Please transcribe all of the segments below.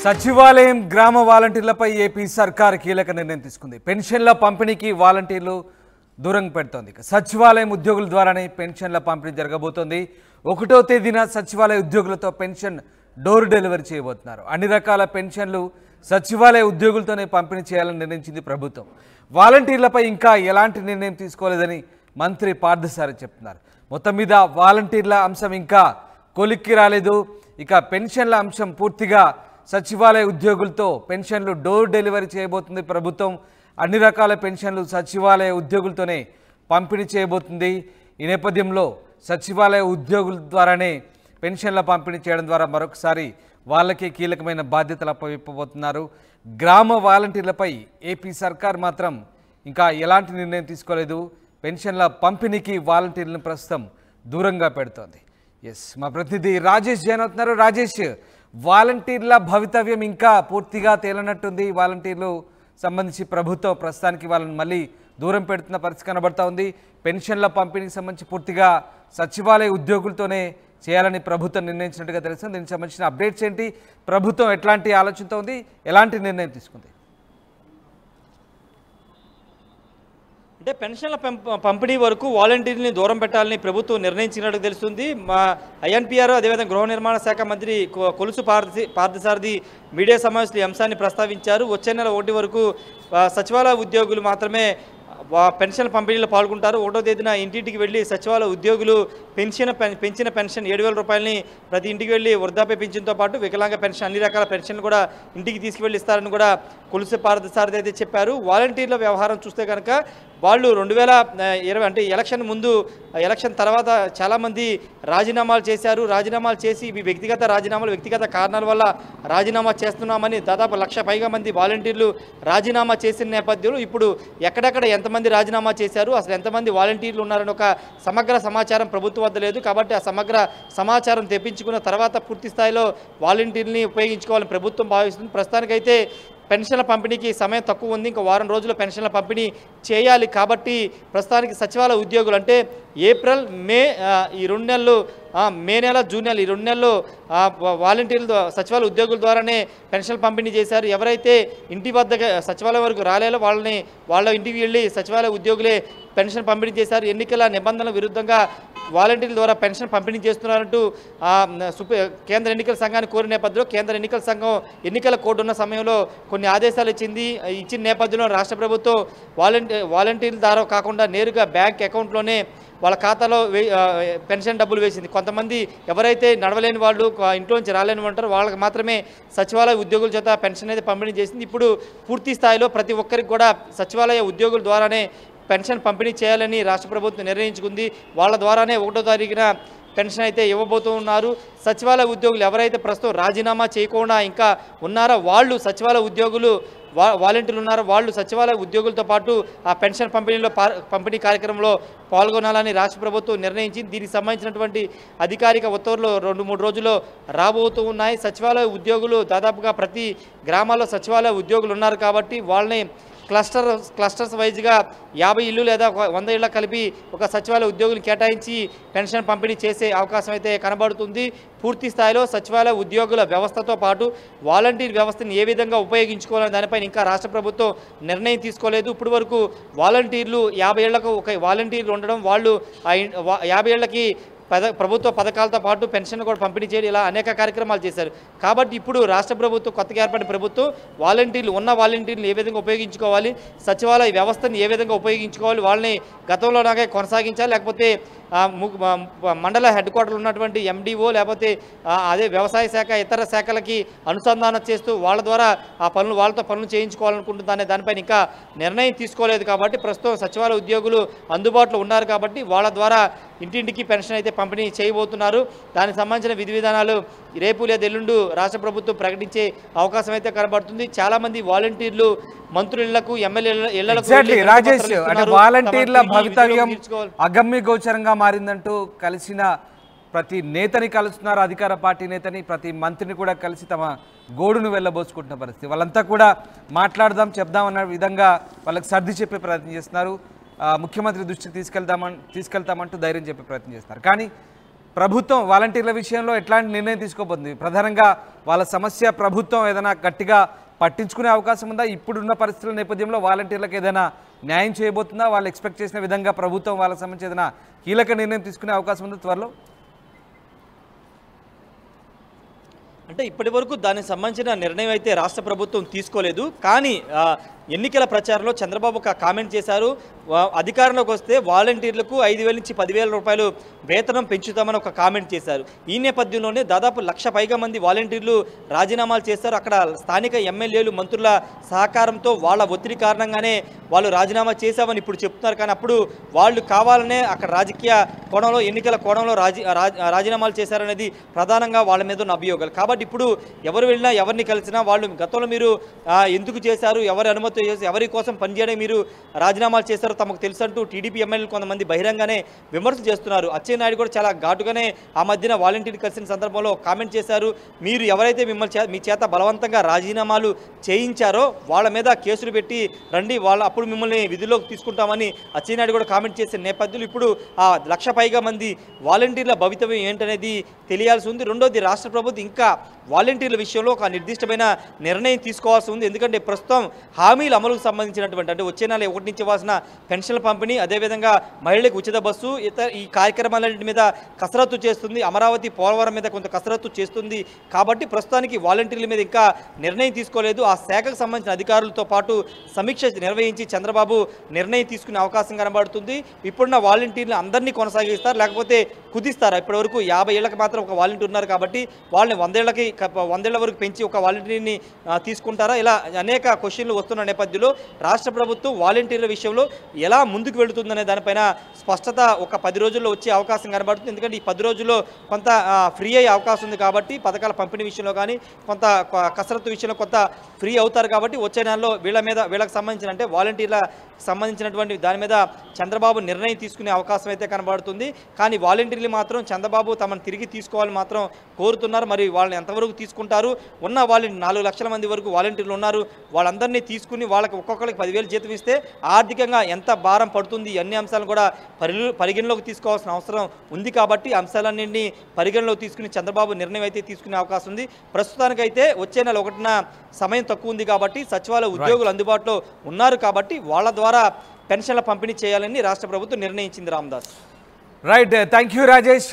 సచివాలయం గ్రామ వాలంటీర్లపై ఏపీ సర్కార్ కీలక నిర్ణయం తీసుకుంది. పెన్షన్ల పంపిణీకి వాలంటీర్లు దూరం పెడుతోంది. సచివాలయం ఉద్యోగుల ద్వారానే పెన్షన్ల పంపిణీ జరగబోతోంది. 1వ తేదీన సచివాలయ ఉద్యోగులతో పెన్షన్ డోర్ డెలివరీ చేయబోతున్నారు. అన్ని రకాల పెన్షన్లు సచివాలయ ఉద్యోగులతోనే పంపిణీ చేయాలని నిర్ణయించింది ప్రభుత్వం. వాలంటీర్లపై ఇంకా ఎలాంటి నిర్ణయం తీసుకోలేదని మంత్రి పార్థసారథి చెప్తున్నారు. మొత్తం మీద వాలంటీర్ల అంశం ఇంకా కొలిక్కి రాలేదు. ఇక పెన్షన్ల అంశం పూర్తిగా సచివాలయ ఉద్యోగులతో పెన్షన్లు డోర్ డెలివరీ చేయబోతుంది ప్రభుత్వం. అన్ని రకాల పెన్షన్లు సచివాలయ ఉద్యోగులతోనే పంపిణీ చేయబోతుంది. ఈ నేపథ్యంలో సచివాలయ ఉద్యోగుల ద్వారానే పెన్షన్ల పంపిణీ చేయడం ద్వారా మరొకసారి వాళ్ళకే కీలకమైన బాధ్యతలు అప్పగిప్పబోతున్నారు. గ్రామ వాలంటీర్లపై ఏపీ సర్కార్ మాత్రం ఇంకా ఎలాంటి నిర్ణయం తీసుకోలేదు. పెన్షన్ల పంపిణీకి వాలంటీర్లను ప్రస్తుతం దూరంగా పెడుతోంది. మా ప్రతినిధి రాజేష్ జాయిన్ అవుతున్నారు. రాజేష్, వాలంటీర్ల భవితవ్యం ఇంకా పూర్తిగా తేలనట్టుంది. వాలంటీర్లు సంబంధించి ప్రభుత్వం ప్రస్తుతానికి వాళ్ళని మళ్ళీ దూరం పెడుతున్న పరిస్థితి కనబడతా ఉంది. పెన్షన్ల పంపిణీకి సంబంధించి పూర్తిగా సచివాలయ ఉద్యోగులతోనే చేయాలని ప్రభుత్వం నిర్ణయించినట్టుగా తెలుస్తుంది. దీనికి సంబంధించిన అప్డేట్స్ ఏంటి? ప్రభుత్వం ఎట్లాంటి ఆలోచనతో ఉంది? ఎలాంటి నిర్ణయం తీసుకుంది? అంటే పెన్షన్ల పంపిణీ వరకు వాలంటీర్ని దూరం పెట్టాలని ప్రభుత్వం నిర్ణయించినట్టు తెలుస్తుంది. మా ఐఎన్పిఆర్ అదేవిధంగా గృహ నిర్మాణ శాఖ మంత్రి కొలుసు పార్థసారథి మీడియా సమావేశంలో ఈ అంశాన్ని ప్రస్తావించారు. వచ్చే నెల 1 వరకు సచివాలయ ఉద్యోగులు మాత్రమే పెన్షన్ పంపిణీలో పాల్గొంటారు. 1వ తేదీన ఇంటింటికి వెళ్ళి సచివాలయ ఉద్యోగులు పెంచిన పెన్షన్ 7,000 రూపాయలని ప్రతి ఇంటికి వెళ్ళి వృద్ధాప్య పెన్షన్తో పాటు వికలాంగ పెన్షన్ అన్ని రకాల పెన్షన్ కూడా ఇంటికి తీసుకువెళ్ళి ఇస్తారని కూడా కొలుసు పార్థసారథి అయితే చెప్పారు. వాలంటీర్ల వ్యవహారం చూస్తే కనుక వాళ్ళు 2020 అంటే ఎలక్షన్ ముందు ఎలక్షన్ తర్వాత చాలామంది రాజీనామాలు చేశారు. రాజీనామాలు చేసి ఇవి వ్యక్తిగత రాజీనామాలు, వ్యక్తిగత కారణాల వల్ల రాజీనామా చేస్తున్నామని దాదాపు 1,00,000 పైగా మంది వాలంటీర్లు రాజీనామా చేసిన నేపథ్యంలో ఇప్పుడు ఎక్కడెక్కడ ఎంతమంది రాజీనామా చేశారు, అసలు ఎంతమంది వాలంటీర్లు ఉన్నారని ఒక సమగ్ర సమాచారం ప్రభుత్వం వద్ద లేదు. కాబట్టి ఆ సమగ్ర సమాచారం తెప్పించుకున్న తర్వాత పూర్తి స్థాయిలో వాలంటీర్ని ఉపయోగించుకోవాలని ప్రభుత్వం భావిస్తుంది. ప్రస్తుతానికైతే పెన్షన్ల పంపిణీకి సమయం తక్కువ ఉంది. ఇంకా వారం రోజుల్లో పెన్షన్ల పంపిణీ చేయాలి. కాబట్టి ప్రస్తుతానికి సచివాలయ ఉద్యోగులు అంటే ఏప్రిల్ మే ఈ 2 నెలలు, మే నెల జూన్ నెల ఈ 2 నెలలు వాలంటీర్లు సచివాలయ ఉద్యోగుల ద్వారానే పెన్షన్లు పంపిణీ చేశారు. ఎవరైతే ఇంటి వద్దకు సచివాలయం వరకు రాలేదో వాళ్ళ ఇంటికి వెళ్ళి సచివాలయ ఉద్యోగులే పెన్షన్ పంపిణీ చేశారు. ఎన్నికల నిబంధనల విరుద్ధంగా వాలంటీర్ల ద్వారా పెన్షన్ పంపిణీ చేస్తున్నారంటూ కేంద్ర ఎన్నికల సంఘాన్ని కోరిన నేపథ్యంలో కేంద్ర ఎన్నికల సంఘం ఎన్నికల కోడ్ ఉన్న సమయంలో కొన్ని ఆదేశాలు ఇచ్చిన నేపథ్యంలో రాష్ట్ర ప్రభుత్వం వాలంటీర్ల ద్వారా కాకుండా నేరుగా బ్యాంక్ అకౌంట్లోనే వాళ్ళ ఖాతాలో పెన్షన్ డబ్బులు వేసింది. కొంతమంది ఎవరైతే నడవలేని వాళ్ళు, ఇంట్లో నుంచి రాలేని ఉంటారో వాళ్ళకి మాత్రమే సచివాలయ ఉద్యోగుల చేత పెన్షన్ అయితే పంపిణీ చేసింది. ఇప్పుడు పూర్తి స్థాయిలో ప్రతి ఒక్కరికి కూడా సచివాలయ ఉద్యోగుల ద్వారానే పెన్షన్ పంపిణీ చేయాలని రాష్ట్ర ప్రభుత్వం నిర్ణయించుకుంది. వాళ్ళ ద్వారానే 1వ తారీఖున పెన్షన్ అయితే ఇవ్వబోతున్నారు. సచివాలయ ఉద్యోగులు ఎవరైతే ప్రస్తుతం రాజీనామా చేయకుండా ఇంకా ఉన్నారో వాళ్ళు సచివాలయ ఉద్యోగులు వాలంటీర్లు ఉన్నారో వాళ్ళు సచివాలయ ఉద్యోగులతో పాటు ఆ పెన్షన్ పంపిణీ కార్యక్రమంలో పాల్గొనాలని రాష్ట్ర ప్రభుత్వం నిర్ణయించింది. దీనికి సంబంధించినటువంటి అధికారిక ఉత్తర్వులు 2-3 రోజుల్లో రాబోతూ ఉన్నాయి. సచివాలయ ఉద్యోగులు దాదాపుగా ప్రతి గ్రామాల్లో సచివాలయ ఉద్యోగులు ఉన్నారు కాబట్టి వాళ్ళని క్లస్టర్స్ వైజ్గా 50 ఇళ్ళు లేదా 100 ఇళ్ళ కలిపి ఒక సచివాలయ ఉద్యోగులు కేటాయించి పెన్షన్ పంపిణీ చేసే అవకాశం అయితే కనబడుతుంది. పూర్తి స్థాయిలో సచివాలయ ఉద్యోగుల వ్యవస్థతో పాటు వాలంటీర్ వ్యవస్థను ఏ విధంగా ఉపయోగించుకోవాలని దానిపైన ఇంకా రాష్ట్ర ప్రభుత్వం నిర్ణయం తీసుకోలేదు. ఇప్పటి వరకు వాలంటీర్లు 50 ఏళ్లకు ఒక వాలంటీర్లు ఉండడం, వాళ్ళు 50 ఏళ్లకి ప్రభుత్వ పథకాలతో పాటు పెన్షన్ కూడా పంపిణీ చేయడం, ఇలా అనేక కార్యక్రమాలు చేశారు. కాబట్టి ఇప్పుడు రాష్ట్ర ప్రభుత్వం కొత్తగా ఏర్పడిన ప్రభుత్వం వాలంటీర్లు ఏ విధంగా ఉపయోగించుకోవాలి, సచివాలయ వ్యవస్థను ఏ విధంగా ఉపయోగించుకోవాలి, వాళ్ళని గతంలోలాగే కొనసాగించాలి, లేకపోతే మండల హెడ్ క్వార్టర్లు ఉన్నటువంటి ఎండిఓ లేకపోతే అదే వ్యవసాయ శాఖ ఇతర శాఖలకి అనుసంధానం చేస్తూ వాళ్ళ ద్వారా వాళ్ళతో పనులు చేయించుకోవాలనుకుంటుందనే దానిపైన ఇంకా నిర్ణయం తీసుకోలేదు. కాబట్టి ప్రస్తుతం సచివాలయ ఉద్యోగులు అందుబాటులో ఉన్నారు కాబట్టి వాళ్ళ ద్వారా ఇంటింటికి పెన్షన్ అయితే పంపిణీ చేయబోతున్నారు. దానికి సంబంధించిన విధి విధానాలు రేపు లేదా ఎల్లుండు రాష్ట్ర ప్రభుత్వం ప్రకటించే అవకాశం అయితే కనబడుతుంది. చాలా మంది వాలంటీర్లు మంత్రులకు, ఎమ్మెల్యేల ఇళ్లకు వాలంటీర్ల భవితవ్యం అగమ్య గోచరంగా మారిందంటూ కలిసిన ప్రతి నేతని కలుస్తున్నారు. అధికార పార్టీ నేతని, ప్రతి మంత్రిని కూడా కలిసి తమ గోడును వెళ్ళబోసుకుంటున్న పరిస్థితి. వాళ్ళంతా కూడా మాట్లాడదాం, చెప్దాం అన్న విధంగా వాళ్ళకి సర్ది చెప్పే ప్రయత్నం చేస్తున్నారు. ముఖ్యమంత్రి దృష్టికి తీసుకెళ్తామంటూ ధైర్యం చెప్పే ప్రయత్నం చేస్తున్నారు. కానీ ప్రభుత్వం వాలంటీర్ల విషయంలో ఎట్లాంటి నిర్ణయం తీసుకోబోతుంది? ప్రధానంగా వాళ్ళ సమస్య ప్రభుత్వం ఏదైనా గట్టిగా పట్టించుకునే అవకాశం ఉందా? ఇప్పుడున్న పరిస్థితుల నేపథ్యంలో వాలంటీర్లకు ఏదైనా న్యాయం చేయబోతుందా? వాళ్ళు ఎక్స్పెక్ట్ చేసిన విధంగా ప్రభుత్వం వాళ్ళకి సంబంధించి ఏదైనా కీలక నిర్ణయం తీసుకునే అవకాశం ఉందా త్వరలో? అంటే ఇప్పటి వరకు దానికి సంబంధించిన నిర్ణయం అయితే రాష్ట్ర ప్రభుత్వం తీసుకోలేదు. కానీ ఎన్నికల ప్రచారంలో చంద్రబాబు ఒక కామెంట్ చేశారు. అధికారంలోకి వస్తే వాలంటీర్లకు 5,000 నుంచి 10,000 రూపాయలు వేతనం పెంచుతామని ఒక కామెంట్ చేశారు. ఈ నేపథ్యంలోనే దాదాపు 1,00,000 పైగా మంది వాలంటీర్లు రాజీనామాలు చేశారు. అక్కడ స్థానిక ఎమ్మెల్యేలు మంత్రుల సహకారంతో వాళ్ళ ఒత్తిడి కారణంగానే వాళ్ళు రాజీనామా చేశామని ఇప్పుడు చెప్తున్నారు. కానీ అప్పుడు వాళ్ళు కావాలనే అక్కడ రాజకీయ కోణంలో ఎన్నికల కోణంలో రాజీనామాలు చేశారనేది ప్రధానంగా వాళ్ళ మీద ఉన్న అభియోగాలు. కాబట్టి ఇప్పుడు ఎవరు వెళ్ళినా ఎవరిని కలిసినా వాళ్ళు గతంలో మీరు ఎందుకు చేశారు, ఎవరి అనుమతి చేసి ఎవరి కోసం పనిచేయడం మీరు రాజీనామాలు చేశారో తమకు తెలుసు అంటూ టీడీపీ ఎమ్మెల్యేలు కొంతమంది బహిరంగానే విమర్శ చేస్తున్నారు. అచ్చెన్నాయుడు కూడా చాలా ఘాటుగానే ఆ మధ్యన వాలంటీర్ కలిసిన సందర్భంలో కామెంట్ చేశారు. మీరు ఎవరైతే మీ చేత బలవంతంగా రాజీనామాలు చేయించారో వాళ్ళ మీద కేసులు పెట్టి రండి, అప్పుడు మిమ్మల్ని విధుల్లోకి తీసుకుంటామని అచ్చెన్నాయుడు కూడా కామెంట్ చేసిన నేపథ్యంలో ఇప్పుడు ఆ 1,00,000 పైగా మంది వాలంటీర్ల భవితవ్యం ఏంటనేది తెలియాల్సి ఉంది. రెండోది, రాష్ట్ర ప్రభుత్వం ఇంకా వాలంటీర్ల విషయంలో ఒక నిర్దిష్టమైన నిర్ణయం తీసుకోవాల్సి ఉంది. ఎందుకంటే ప్రస్తుతం హామీల అమలుకు సంబంధించినటువంటి అంటే వచ్చే నెల 1 నుంచి ఇవ్వాల్సిన పెన్షన్ల పంపిణీ, అదేవిధంగా మహిళలకు ఉచిత బస్సు, ఈ కార్యక్రమాలన్నింటి మీద కసరత్తు చేస్తుంది. అమరావతి పోలవరం మీద కొంత కసరత్తు చేస్తుంది. కాబట్టి ప్రస్తుతానికి వాలంటీర్ల మీద ఇంకా నిర్ణయం తీసుకోలేదు. ఆ శాఖకు సంబంధించిన అధికారులతో పాటు సమీక్ష నిర్వహించి చంద్రబాబు నిర్ణయం తీసుకునే అవకాశం కనబడుతుంది. ఇప్పుడున్న వాలంటీర్లు అందరినీ కొనసాగిస్తారు, లేకపోతే కుదిస్తారు. ఇప్పటివరకు 50 ఏళ్లకు మాత్రం ఒక వాలంటీర్ ఉన్నారు కాబట్టి వాళ్ళని 100 ఏళ్ల వరకు పెంచి ఒక వాలంటీర్ని తీసుకుంటారా? ఇలా అనేక క్వశ్చన్లు వస్తున్న నేపథ్యంలో రాష్ట్ర ప్రభుత్వం వాలంటీర్ల విషయంలో ఎలా ముందుకు వెళుతుందనే దానిపైన స్పష్టత ఒక 10 రోజుల్లో వచ్చే అవకాశం కనబడుతుంది. ఎందుకంటే ఈ 10 రోజుల్లో కొంత ఫ్రీ అయ్యే అవకాశం ఉంది కాబట్టి పథకాల పంపిణీ విషయంలో కానీ కొంత కసరత్తు విషయంలో కొంత ఫ్రీ అవుతారు కాబట్టి వచ్చే నెలలో వీళ్ళకి సంబంధించిన అంటే వాలంటీర్ల సంబంధించినటువంటి దాని మీద చంద్రబాబు నిర్ణయం తీసుకునే అవకాశం అయితే కనబడుతుంది. కానీ వాలంటీర్లు మాత్రం చంద్రబాబు తమను తిరిగి తీసుకోవాలని మాత్రం కోరుతున్నారు. మరి వాళ్ళని ఎంతవరకు తీసుకుంటారు? ఉన్న వాళ్ళు 4 లక్షల మంది వరకు వాలంటీర్లు ఉన్నారు. వాళ్ళందరినీ తీసుకుని వాళ్ళకి ఒక్కొక్కరికి 10,000 జీతం ఇస్తే ఆర్థికంగా ఎంత భారం పడుతుంది, అన్ని అంశాలను కూడా పరిగణలోకి తీసుకోవాల్సిన అవసరం ఉంది. కాబట్టి అంశాలన్నింటినీ పరిగణలోకి తీసుకుని చంద్రబాబు నిర్ణయం అయితే తీసుకునే అవకాశం ఉంది. ప్రస్తుతానికైతే వచ్చే నెల 1న సమయం తక్కువ ఉంది కాబట్టి సచివాలయ ఉద్యోగులు అందుబాటులో ఉన్నారు కాబట్టి వాళ్ళ ద్వారా పెన్షన్ల పంపిణీ చేయాలని రాష్ట్ర ప్రభుత్వం నిర్ణయించింది. Ramdas. Right, thank you Rajesh.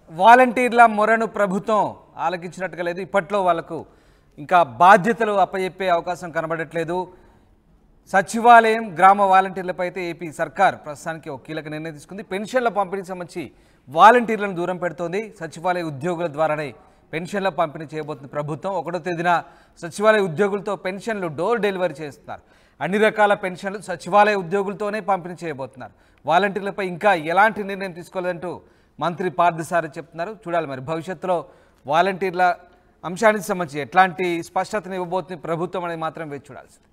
వాలంటీర్ల మొరను ప్రభుత్వం ఆలకించినట్టుగా లేదు. ఇప్పట్లో వాళ్లకు ఇంకా బాధ్యతలు అప్పచెప్పే అవకాశం కనబడట్లేదు. సచివాలయం గ్రామ వాలంటీర్లపై అయితే ఏపీ సర్కార్ ప్రస్తుతానికి ఒక కీలక నిర్ణయం తీసుకుంది. పెన్షన్ల పంపిణీకి సంబంధించి వాలంటీర్లను దూరం పెడుతోంది. సచివాలయ ఉద్యోగుల ద్వారానే పెన్షన్ల పంపిణీ చేయబోతుంది ప్రభుత్వం. 1వ తేదీన సచివాలయ ఉద్యోగులతో పెన్షన్లు డోర్ డెలివరీ చేస్తున్నారు. అన్ని రకాల పెన్షన్లు సచివాలయ ఉద్యోగులతోనే పంపిణీ చేయబోతున్నారు. వాలంటీర్లపై ఇంకా ఎలాంటి నిర్ణయం తీసుకోలేదంటూ మంత్రి పార్థసారథి చెప్తున్నారు. చూడాలి మరి భవిష్యత్తులో వాలంటీర్ల అంశానికి సంబంధించి ఎట్లాంటి స్పష్టతను ఇవ్వబోతుంది ప్రభుత్వం అనేది మాత్రం వేచి చూడాల్సింది.